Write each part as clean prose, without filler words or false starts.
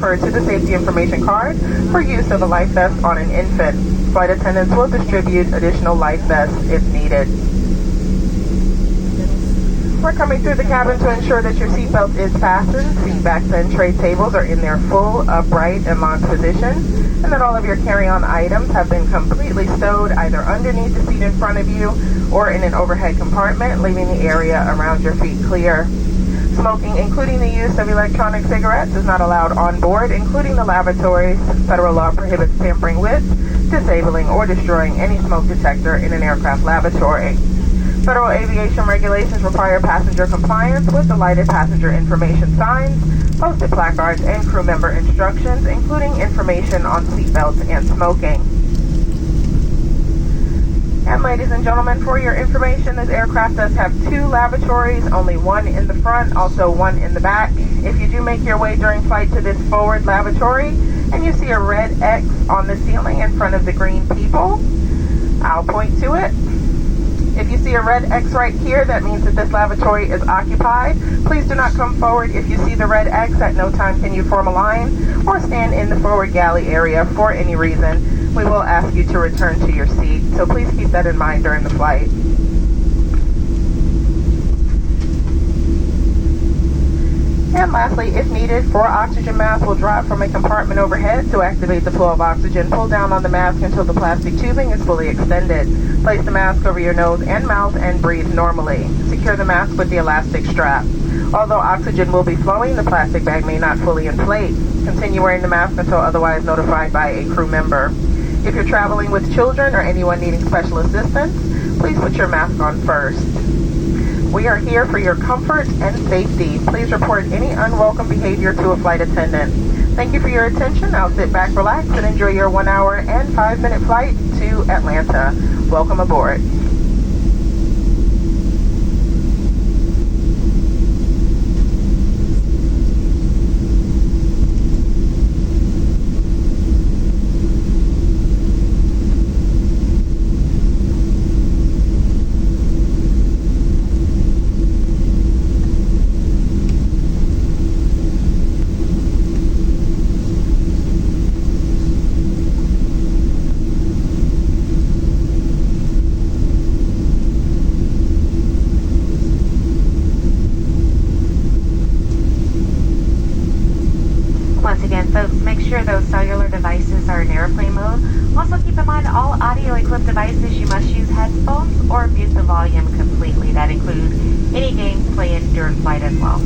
refer to the safety information card for use of a life vest on an infant. Flight attendants will distribute additional life vests if needed. We're coming through the cabin to ensure that your seatbelt is fastened, seat backs and tray tables are in their full, upright, and locked position, and that all of your carry-on items have been completely stowed either underneath the seat in front of you or in an overhead compartment, leaving the area around your feet clear. Smoking, including the use of electronic cigarettes, is not allowed on board, including the lavatories. Federal law prohibits tampering with, disabling, or destroying any smoke detector in an aircraft lavatory. Federal aviation regulations require passenger compliance with the lighted passenger information signs, posted placards, and crew member instructions, including information on seatbelts and smoking. And ladies and gentlemen, for your information, this aircraft does have 2 lavatories, only one in the front, also one in the back. If you do make your way during flight to this forward lavatory and you see a red X on the ceiling in front of the green people, I'll point to it. If you see a red X right here, that means that this lavatory is occupied. Please do not come forward if you see the red X. At no time can you form a line or stand in the forward galley area for any reason. We will ask you to return to your seat, so please keep that in mind during the flight. And lastly, if needed, 4 oxygen masks will drop from a compartment overhead. To activate the flow of oxygen, pull down on the mask until the plastic tubing is fully extended. Place the mask over your nose and mouth and breathe normally. Secure the mask with the elastic strap. Although oxygen will be flowing, the plastic bag may not fully inflate. Continue wearing the mask until otherwise notified by a crew member. If you're traveling with children or anyone needing special assistance, please put your mask on first. We are here for your comfort and safety. Please report any unwelcome behavior to a flight attendant. Thank you for your attention. Now sit back, relax, and enjoy your 1 hour and 5-minute flight to Atlanta. Welcome aboard. Those cellular devices are in airplane mode. Also keep in mind all audio equipped devices, you must use headphones or mute the volume completely. That includes any games played during flight as well.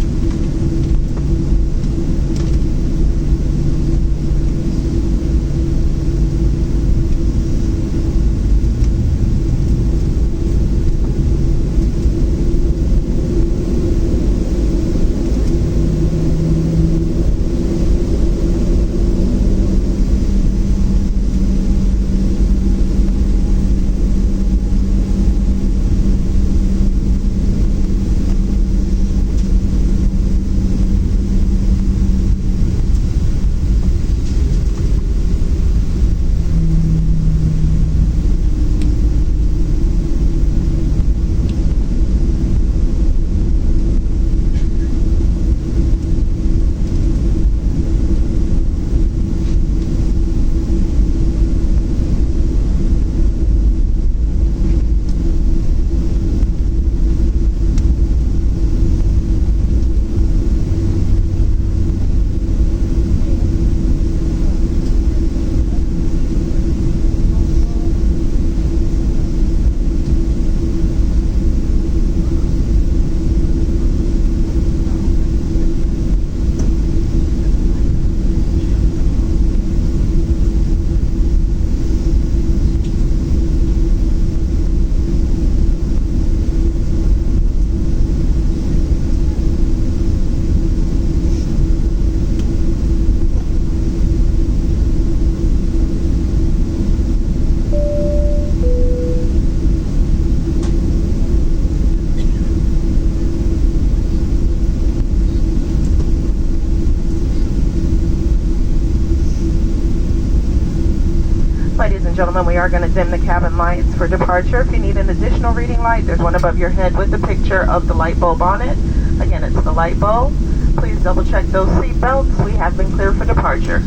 Gentlemen, we are going to dim the cabin lights for departure. If you need an additional reading light, there's one above your head with the picture of the light bulb on it. Again, it's the light bulb. Please double check those seat belts. We have been cleared for departure.